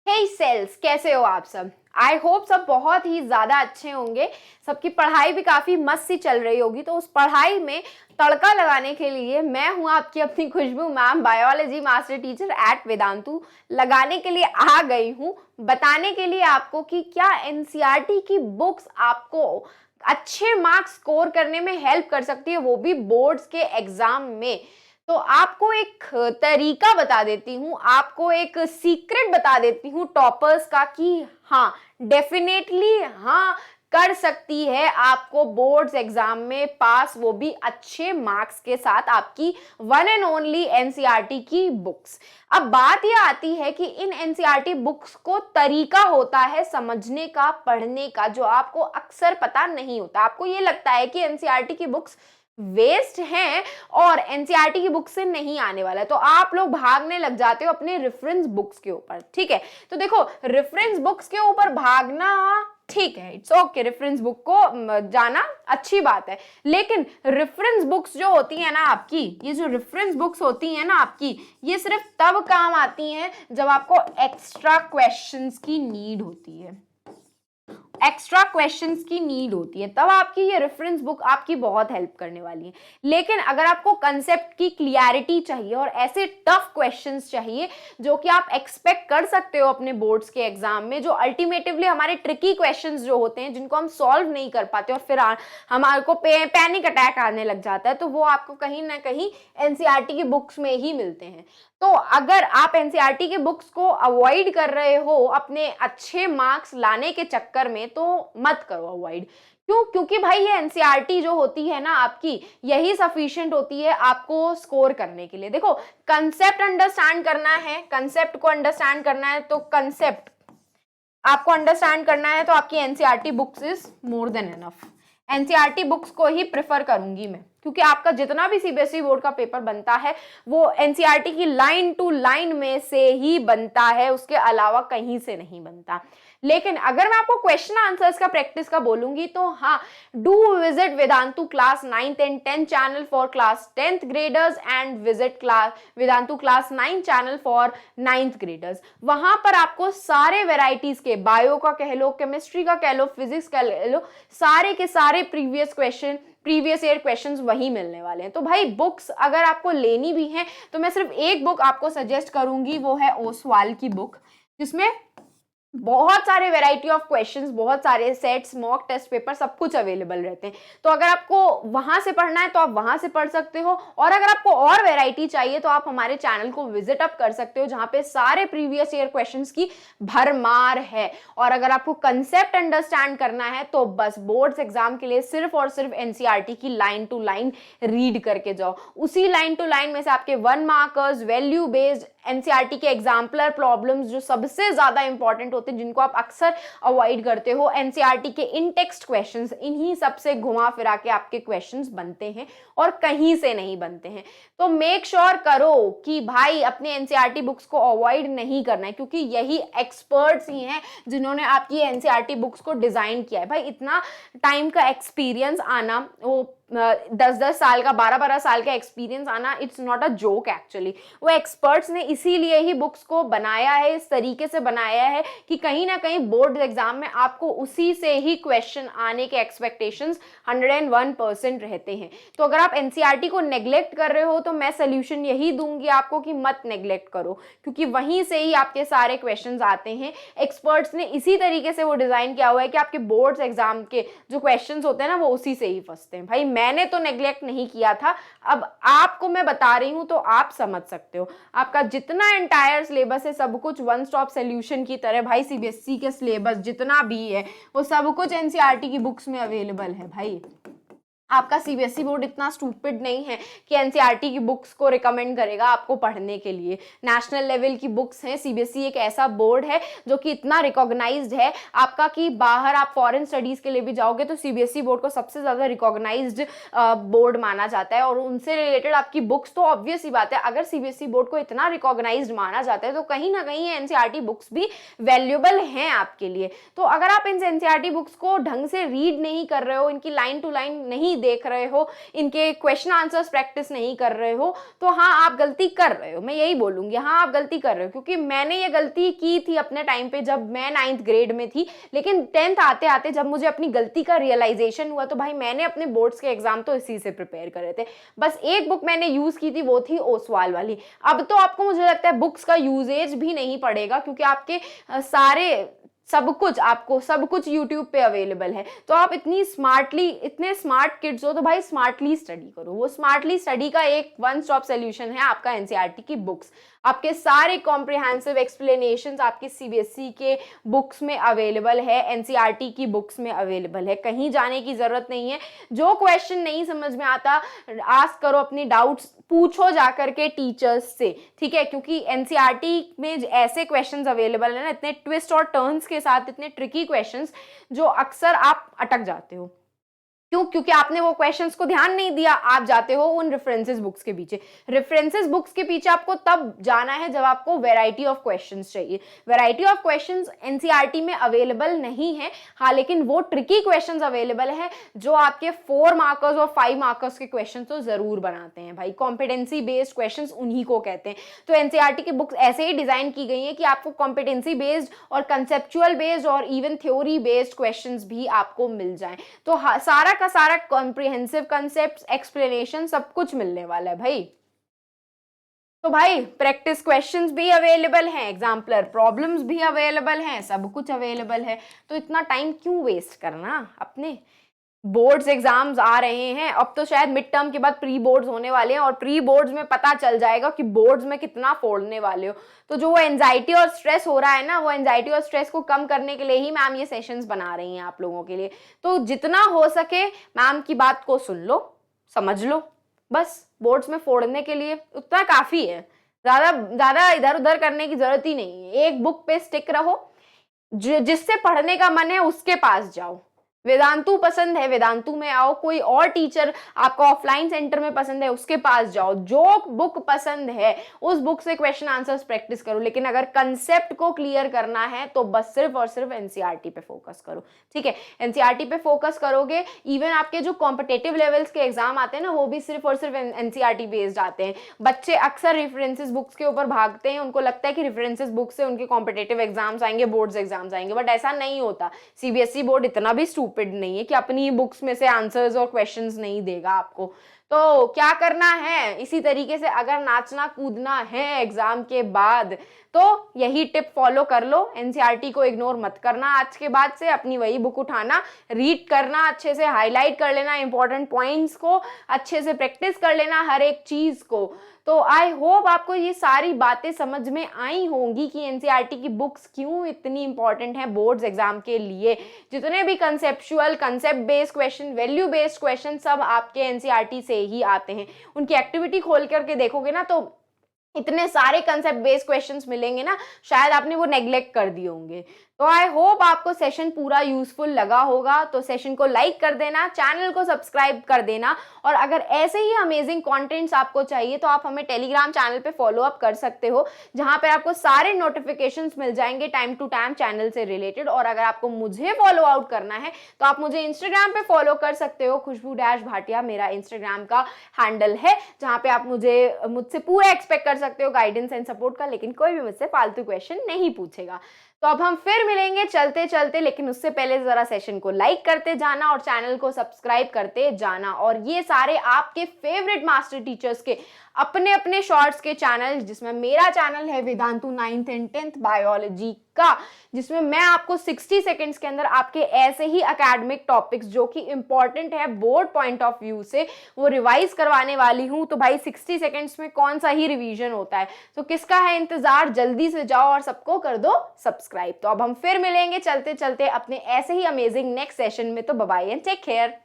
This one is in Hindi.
हे सेल्स, कैसे हो आप सब। आई होप सब बहुत ही ज़्यादा अच्छे होंगे। सबकी पढ़ाई भी काफ़ी मस्त सी चल रही होगी। तो उस पढ़ाई में तड़का लगाने के लिए मैं हूँ आपकी अपनी Khushboo ma'am, biology master teacher at Vedantu, लगाने के लिए आ गई हूँ बताने के लिए आपको कि क्या एनसीईआरटी की बुक्स आपको अच्छे मार्क्स स्कोर करने में हेल्प कर सकती है, वो भी बोर्ड्स के एग्जाम में। तो आपको एक तरीका बता देती हूँ, आपको एक सीक्रेट बता देती हूँ टॉपर्स का कि हाँ, डेफिनेटली हाँ, कर सकती है आपको बोर्ड्स एग्जाम में पास, वो भी अच्छे मार्क्स के साथ, आपकी वन एंड ओनली एनसीईआरटी की बुक्स। अब बात यह आती है कि इन एनसीईआरटी बुक्स को तरीका होता है समझने का, पढ़ने का, जो आपको अक्सर पता नहीं होता। आपको ये लगता है कि एनसीईआरटी की बुक्स वेस्ट हैं और एनसीईआरटी की बुक से नहीं आने वाला है, तो आप लोग भागने लग जाते हो अपने रेफरेंस बुक्स के ऊपर। ठीक है, तो देखो, रेफरेंस बुक्स के ऊपर भागना ठीक है, इट्स ओके, रेफरेंस बुक को जाना अच्छी बात है, लेकिन रेफरेंस बुक्स जो होती है ना आपकी, ये जो रेफरेंस बुक्स होती है ना आपकी, ये सिर्फ तब काम आती हैं जब आपको एक्स्ट्रा क्वेश्चंस की नीड होती है, एक्स्ट्रा क्वेश्चंस की नीड होती है, तब आपकी ये रेफरेंस बुक आपकी बहुत हेल्प करने वाली है। लेकिन अगर आपको कंसेप्ट की क्लियरिटी चाहिए और ऐसे टफ क्वेश्चंस चाहिए जो कि आप एक्सपेक्ट कर सकते हो अपने बोर्ड्स के एग्जाम में, जो अल्टीमेटिवली हमारे ट्रिकी क्वेश्चंस जो होते हैं जिनको हम सॉल्व नहीं कर पाते और फिर हमारे को पैनिक अटैक आने लग जाता है, तो वो आपको कहीं ना कहीं एनसीईआरटी की बुक्स में ही मिलते हैं। तो अगर आप एनसीईआरटी के बुक्स को अवॉइड कर रहे हो अपने अच्छे मार्क्स लाने के चक्कर में, तो मत करो अवॉइड। क्यों? क्योंकि भाई ये एनसीईआरटी जो होती है ना आपकी, यही सफिशिएंट होती है आपको स्कोर करने के लिए। देखो, कंसेप्ट अंडरस्टैंड करना है, कंसेप्ट को अंडरस्टैंड करना है, तो कंसेप्ट आपको अंडरस्टैंड करना है, तो आपकी NCERT books is more than enough. NCERT books को ही प्रेफर करूंगी मैं, क्योंकि आपका जितना भी सीबीएसई बोर्ड का पेपर बनता है वो एनसीईआरटी की लाइन टू लाइन में से ही बनता है, उसके अलावा कहीं से नहीं बनता। लेकिन अगर मैं आपको क्वेश्चन आंसर्स का प्रैक्टिस का बोलूंगी तो हाँ, do visit Vedantu class 9th and 10th channel for class 10th graders and visit class Vedantu class 9 channel for 9th graders. वहां पर आपको सारे वेराइटीज के, बायो का कह लो, केमिस्ट्री का कह लो, फिजिक्स का कह लो, सारे के सारे प्रीवियस ईयर क्वेश्चंस वही मिलने वाले हैं। तो भाई बुक्स अगर आपको लेनी भी है तो मैं सिर्फ एक बुक आपको सजेस्ट करूंगी, वो है ओसवाल की बुक, जिसमें बहुत सारे वैरायटी ऑफ क्वेश्चंस, बहुत सारे सेट्स, मॉक टेस्ट पेपर, सब कुछ अवेलेबल रहते हैं। तो अगर आपको वहां से पढ़ना है तो आप वहां से पढ़ सकते हो, और अगर आपको और वैरायटी चाहिए तो आप हमारे चैनल को विजिट अप कर सकते हो, जहां पे सारे प्रीवियस ईयर क्वेश्चंस की भरमार है। और अगर आपको कंसेप्ट अंडरस्टैंड करना है तो बस बोर्ड्स एग्जाम के लिए सिर्फ और सिर्फ एनसीईआरटी की लाइन टू लाइन रीड करके जाओ। उसी लाइन टू लाइन में से आपके 1 मार्कर्स, वैल्यू बेस्ड एनसीईआरटी के एग्जाम्पलर प्रॉब्लम्स जो सबसे ज्यादा इंपॉर्टेंट होते हैं, जिनको आप अक्सर अवॉइड करते हो, एनसीईआरटी के इन टेक्स्ट क्वेश्चंस, इन्हीं सबसे घुमा फिरा के आपके क्वेश्चंस बनते हैं और कहीं से नहीं बनते हैं। तो मेक श्योर करो कि भाई अपने एनसीईआरटी बुक्स को अवॉइड नहीं करना है, क्योंकि यही एक्सपर्ट्स ही हैं जिन्होंने आपकी एनसीईआरटी बुक्स को डिजाइन किया है। भाई इतना टाइम का एक्सपीरियंस आना, वो 10-10 साल का, 12-12 साल का एक्सपीरियंस आना, it's not a joke actually. वो एक्सपर्ट्स ने इसीलिए ही बुक्स को बनाया है, इस तरीके से बनाया है कि कहीं ना कहीं बोर्ड एग्जाम में आपको उसी से ही क्वेश्चन आने के एक्सपेक्टेशंस 101% रहते हैं। तो अगर आप एनसीईआरटी को नेग्लेक्ट कर रहे हो तो मैं सोल्यूशन यही दूंगी आपको कि मत नेग्लेक्ट करो, क्योंकि वहीं से ही आपके सारे क्वेश्चंस आते हैं। एक्सपर्ट्स ने इसी तरीके से वो डिजाइन किया हुआ है कि आपके बोर्ड्स एग्जाम के जो क्वेश्चंस होते हैं ना, वो उसी से ही फंसते हैं। भाई मैंने तो नेग्लेक्ट नहीं किया था, अब आपको मैं बता रही हूं तो आप समझ सकते हो। आपका जितना एंटायर सिलेबस है, सब कुछ वन स्टॉप सॉल्यूशन की तरह, भाई सीबीएसई के सिलेबस जितना भी है वो सब कुछ एनसीईआरटी की बुक्स में अवेलेबल है। भाई आपका सीबीएसई बोर्ड इतना स्टूपिड नहीं है कि एनसीईआरटी की बुक्स को रिकमेंड करेगा आपको पढ़ने के लिए। नेशनल लेवल की बुक्स हैं, सीबीएसई एक ऐसा बोर्ड है जो कि इतना रिकॉग्नाइज्ड है आपका कि बाहर आप फॉरेन स्टडीज के लिए भी जाओगे तो सीबीएसई बोर्ड को सबसे ज्यादा रिकॉग्नाइज्ड बोर्ड माना जाता है, और उनसे रिलेटेड आपकी बुक्स, तो ऑब्वियस ही बात है, अगर सीबीएसई बोर्ड को इतना रिकॉग्नाइज्ड माना जाता है तो कहीं ना कहीं एनसीईआरटी बुक्स भी वैल्यूएबल हैं आपके लिए। तो अगर आप इन एनसीईआरटी बुक्स को ढंग से रीड नहीं कर रहे हो, इनकी लाइन टू लाइन नहीं देख रहे हो, इनके क्वेश्चन आंसर्स प्रैक्टिस नहीं कर रहे हो, तो हाँ आप गलती कर रहे हो, मैं यही बोलूंगी, हाँ आप गलती कर रहे हो। क्योंकि मैंने ये गलती की थी अपने टाइम पे जब मैं 9th ग्रेड में थी, लेकिन 10th आते आते जब मुझे अपनी गलती का रियलाइजेशन हुआ तो भाई मैंने अपने बोर्ड्स के एग्जाम तो इसी से प्रिपेयर करे थे। बस एक बुक मैंने यूज की थी, वो थी ओसवाल वाली। अब तो आपको मुझे लगता है बुक्स का यूजेज भी नहीं पड़ेगा, क्योंकि आपके आपको सब कुछ यूट्यूब पे अवेलेबल है। तो आप इतने स्मार्ट किड्स हो तो भाई स्मार्टली स्टडी करो। वो स्मार्टली स्टडी का एक वन स्टॉप सोल्यूशन है आपका एनसीईआरटी की बुक्स। आपके सारे कॉम्प्रिहेंसिव एक्सप्लेनेशंस आपके सीबीएसई के बुक्स में अवेलेबल है, एनसीईआरटी की बुक्स में अवेलेबल है, कहीं जाने की जरूरत नहीं है। जो क्वेश्चन नहीं समझ में आता आस्क करो, अपनी डाउट्स पूछो जाकर के टीचर्स से, ठीक है। क्योंकि एनसीईआरटी में ऐसे क्वेश्चंस अवेलेबल है ना, इतने ट्विस्ट और टर्न्स के साथ, इतने ट्रिकी क्वेश्चंस, जो अक्सर आप अटक जाते हो। क्यों? क्योंकि आपने वो क्वेश्चंस को ध्यान नहीं दिया, आप जाते हो उन रेफरेंसेस बुक्स के पीछे। रेफरेंसेस बुक्स के पीछे आपको तब जाना है जब आपको वैरायटी ऑफ क्वेश्चंस चाहिए। वैरायटी ऑफ क्वेश्चंस एनसीईआरटी में अवेलेबल नहीं है, हाँ, लेकिन वो ट्रिकी क्वेश्चंस अवेलेबल है जो आपके 4 मार्कर्स और 5 मार्कर्स के क्वेश्चन तो जरूर बनाते हैं भाई। कॉम्पिटेंसी बेस्ड क्वेश्चंस उन्हीं को कहते हैं। तो एनसीईआरटी की बुक्स ऐसे ही डिजाइन की गई है कि आपको कॉम्पिटेंसी बेस्ड और कंसेप्चुअल बेस्ड और इवन थ्योरी बेस्ड क्वेश्चंस भी आपको मिल जाएं। तो सारा कॉम्प्रिहेंसिव कंसेप्ट, एक्सप्लेनेशन सब कुछ मिलने वाला है भाई। तो भाई प्रैक्टिस क्वेश्चंस भी अवेलेबल हैं, एग्जाम्पलर प्रॉब्लम्स भी अवेलेबल हैं, सब कुछ अवेलेबल है। तो इतना टाइम क्यों वेस्ट करना अपने? बोर्ड्स एग्जाम्स आ रहे हैं, अब तो शायद मिड टर्म के बाद प्री बोर्ड्स होने वाले हैं, और प्री बोर्ड्स में पता चल जाएगा कि बोर्ड्स में कितना फोड़ने वाले हो। तो जो वो एंजाइटी और स्ट्रेस हो रहा है ना, वो एंजाइटी और स्ट्रेस को कम करने के लिए ही मैम ये सेशंस बना रही हैं आप लोगों के लिए। तो जितना हो सके मैम की बात को सुन लो, समझ लो, बस बोर्ड्स में फोड़ने के लिए उतना काफी है। ज्यादा इधर उधर करने की जरूरत ही नहीं है। एक बुक पे स्टिक रहो, जिससे पढ़ने का मन है उसके पास जाओ। वेदांतु पसंद है, वेदांतु में आओ। कोई और टीचर आपका ऑफलाइन सेंटर में पसंद है, उसके पास जाओ। जो बुक पसंद है उस बुक से क्वेश्चन आंसर्स प्रैक्टिस करो। लेकिन अगर कंसेप्ट को क्लियर करना है तो बस सिर्फ और सिर्फ एनसीईआरटी पे फोकस करो, ठीक है। एनसीईआरटी पे फोकस करोगे, इवन आपके जो कॉम्पिटेटिव लेवल्स के एग्जाम आते हैं ना, वो भी सिर्फ और सिर्फ एनसीईआरटी बेस्ड आते हैं। बच्चे अक्सर रेफरेंसेस बुक्स के ऊपर भागते हैं, उनको लगता है कि रेफरेंसेस बुक से उनके कॉम्पिटेटिव एग्जाम्स आएंगे, बोर्ड्स एग्जाम्स आएंगे, बट ऐसा नहीं होता। सीबीएसई बोर्ड इतना भी नहीं है कि अपनी बुक्स में से आंसर्स और क्वेश्चंस नहीं देगा आपको। तो क्या करना है, इसी तरीके से अगर नाचना कूदना है एग्जाम के बाद तो यही टिप फॉलो कर लो। एनसीईआरटी को इग्नोर मत करना आज के बाद से, अपनी वही बुक उठाना, रीड करना, अच्छे से हाईलाइट कर लेना इंपॉर्टेंट पॉइंट्स को, अच्छे से प्रैक्टिस कर लेना हर एक चीज को। तो आई होप आपको ये सारी बातें समझ में आई होंगी कि एनसीईआरटी की बुक्स क्यों इतनी इंपॉर्टेंट है बोर्ड्स एग्जाम के लिए। जितने भी conceptual, concept based question, value based question सब आपके एनसीईआरटी से ही आते हैं। उनकी एक्टिविटी खोल करके देखोगे ना तो इतने सारे कंसेप्ट बेस्ड क्वेश्चंस मिलेंगे ना, शायद आपने वो नेग्लेक्ट कर दिए होंगे। तो आई होप आपको सेशन पूरा यूजफुल लगा होगा। तो सेशन को लाइक कर देना, चैनल को सब्सक्राइब कर देना, और अगर ऐसे ही अमेजिंग कंटेंट्स आपको चाहिए तो आप हमें टेलीग्राम चैनल पे फॉलो अप कर सकते हो, जहां पे आपको सारे नोटिफिकेशंस मिल जाएंगे टाइम टू टाइम चैनल से रिलेटेड। और अगर आपको मुझे फॉलो आउट करना है तो आप मुझे इंस्टाग्राम पे फॉलो कर सकते हो, खुशबू-भाटिया मेरा इंस्टाग्राम का हैंडल है, जहां पे आप मुझसे पूरा एक्सपेक्ट कर सकते हो गाइडेंस एंड सपोर्ट का, लेकिन कोई भी मुझसे फालतू क्वेश्चन नहीं पूछेगा। तो अब हम फिर मिलेंगे चलते चलते, लेकिन उससे पहले जरा सेशन को लाइक करते जाना और चैनल को सब्सक्राइब करते जाना। और ये सारे आपके फेवरेट मास्टर टीचर्स के अपने अपने शॉर्ट्स के चैनल, जिसमें मेरा चैनल है Vedantu 9th and 10th biology का, जिसमें मैं आपको 60 सेकंड्स के अंदर आपके ऐसे ही एकेडमिक टॉपिक्स जो कि इंपॉर्टेंट है बोर्ड पॉइंट ऑफ व्यू से, वो रिवाइज करवाने वाली हूं। तो भाई 60 सेकंड्स में कौन सा ही रिवीजन होता है, तो किसका है इंतजार, जल्दी से जाओ और सबको कर दो सब्सक्राइब। तो अब हम फिर मिलेंगे चलते चलते अपने ऐसे ही अमेजिंग नेक्स्ट सेशन में। तो bye bye and take care.